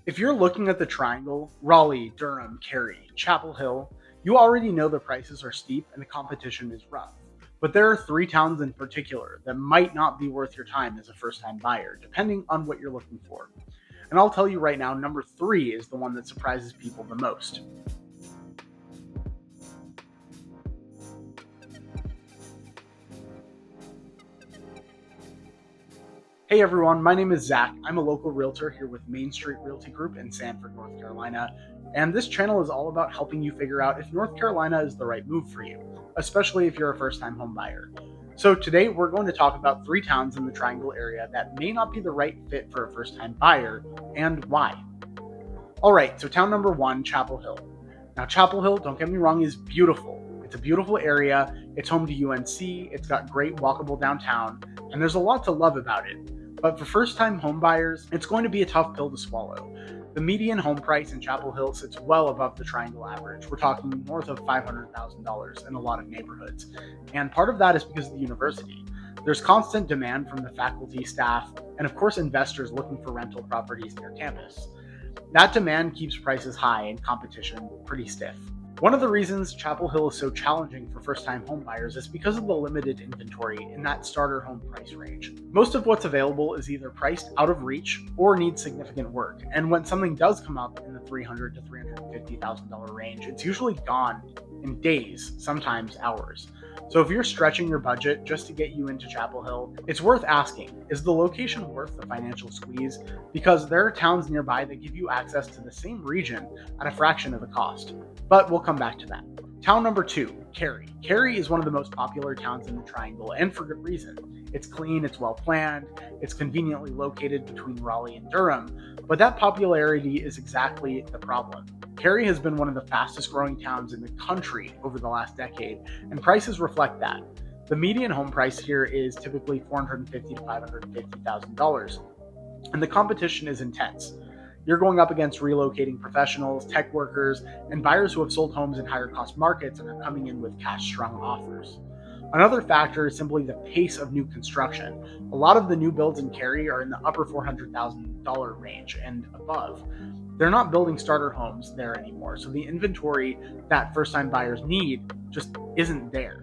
If you're looking at the triangle, Raleigh, Durham, Cary, Chapel Hill, you already know the prices are steep and the competition is rough. But there are three towns in particular that might not be worth your time as a first time buyer, depending on what you're looking for. And I'll tell you right now, number three is the one that surprises people the most. Hey everyone, my name is Zach. I'm a local realtor here with Main Street Realty Group in Sanford, North Carolina. And this channel is all about helping you figure out if North Carolina is the right move for you, especially if you're a first time home buyer. So today we're going to talk about three towns in the Triangle area that may not be the right fit for a first time buyer and why. All right, so town number one, Chapel Hill. Now, Chapel Hill, don't get me wrong, is beautiful. It's a beautiful area. It's home to UNC. It's got great walkable downtown, and there's a lot to love about it. But for first-time home buyers, it's going to be a tough pill to swallow. The median home price in Chapel Hill sits well above the Triangle average. We're talking north of $500,000 in a lot of neighborhoods. And part of that is because of the university. There's constant demand from the faculty, staff, and of course investors looking for rental properties near campus. That demand keeps prices high and competition pretty stiff. One of the reasons Chapel Hill is so challenging for first-time home buyers is because of the limited inventory in that starter home price range. Most of what's available is either priced out of reach or needs significant work, and when something does come up in the $300,000 to $350,000 range, it's usually gone in days, sometimes hours. So if you're stretching your budget just to get you into Chapel Hill, it's worth asking, is the location worth the financial squeeze? Because there are towns nearby that give you access to the same region at a fraction of the cost. But we'll come back to that. Town number two, Cary. Cary is one of the most popular towns in the Triangle, and for good reason. It's clean, it's well planned, it's conveniently located between Raleigh and Durham, but that popularity is exactly the problem. Cary has been one of the fastest growing towns in the country over the last decade, and prices reflect that. The median home price here is typically $450,000 to $550,000, and the competition is intense. You're going up against relocating professionals, tech workers, and buyers who have sold homes in higher cost markets and are coming in with cash strong offers. Another factor is simply the pace of new construction. A lot of the new builds in Cary are in the upper $400,000 range and above. They're not building starter homes there anymore, so the inventory that first-time buyers need just isn't there.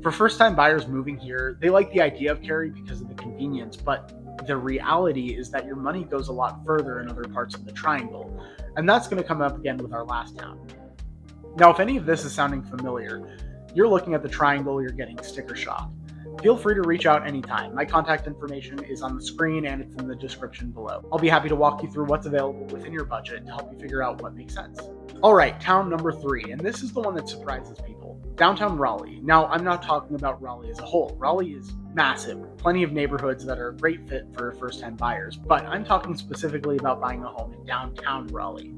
For first-time buyers moving here, they like the idea of Cary because of the convenience, but the reality is that your money goes a lot further in other parts of the Triangle, and that's going to come up again with our last town. Now, if any of this is sounding familiar, you're looking at the Triangle, you're getting sticker shock. Feel free to reach out anytime. My contact information is on the screen and it's in the description below. I'll be happy to walk you through what's available within your budget to help you figure out what makes sense. All right, town number three, and this is the one that surprises people. Downtown Raleigh. Now, I'm not talking about Raleigh as a whole. Raleigh is massive, plenty of neighborhoods that are a great fit for first-time buyers, but I'm talking specifically about buying a home in downtown Raleigh.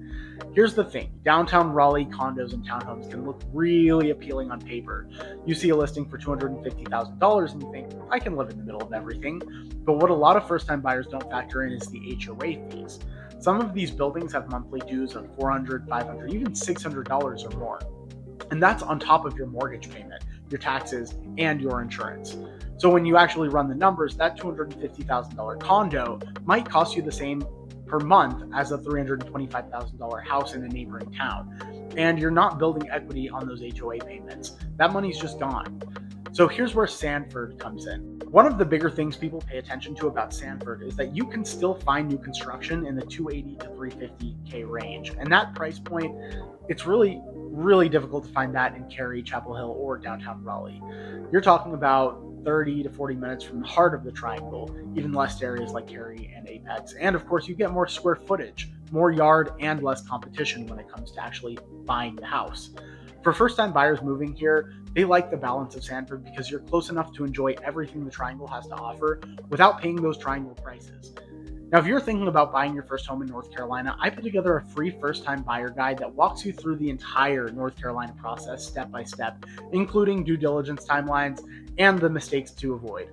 Here's the thing, downtown Raleigh condos and townhomes can look really appealing on paper. You see a listing for $250,000 and you think, I can live in the middle of everything. But what a lot of first-time buyers don't factor in is the HOA fees. Some of these buildings have monthly dues of $400, $500, even $600 or more. And that's on top of your mortgage payment, your taxes, and your insurance. So when you actually run the numbers, that $250,000 condo might cost you the same per month as a $325,000 house in a neighboring town. And you're not building equity on those HOA payments. That money's just gone. So here's where Sanford comes in. One of the bigger things people pay attention to about Sanford is that you can still find new construction in the $280,000 to $350,000 range. And that price point, it's really difficult to find that in Cary, Chapel Hill, or downtown Raleigh. You're talking about 30 to 40 minutes from the heart of the Triangle, even less to areas like Cary and Apex. And of course, you get more square footage, more yard, and less competition when it comes to actually buying the house. For first-time buyers moving here, they like the balance of Sanford because you're close enough to enjoy everything the Triangle has to offer without paying those Triangle prices. Now, if you're thinking about buying your first home in North Carolina, I put together a free first-time buyer guide that walks you through the entire North Carolina process step by step, including due diligence timelines and the mistakes to avoid.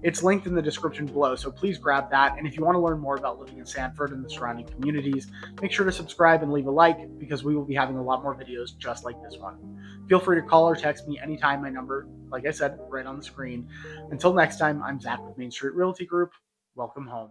It's linked in the description below, so please grab that. And if you want to learn more about living in Sanford and the surrounding communities, make sure to subscribe and leave a like because we will be having a lot more videos just like this one. Feel free to call or text me anytime. My number, like I said, right on the screen. Until next time, I'm Zach with Main Street Realty Group. Welcome home.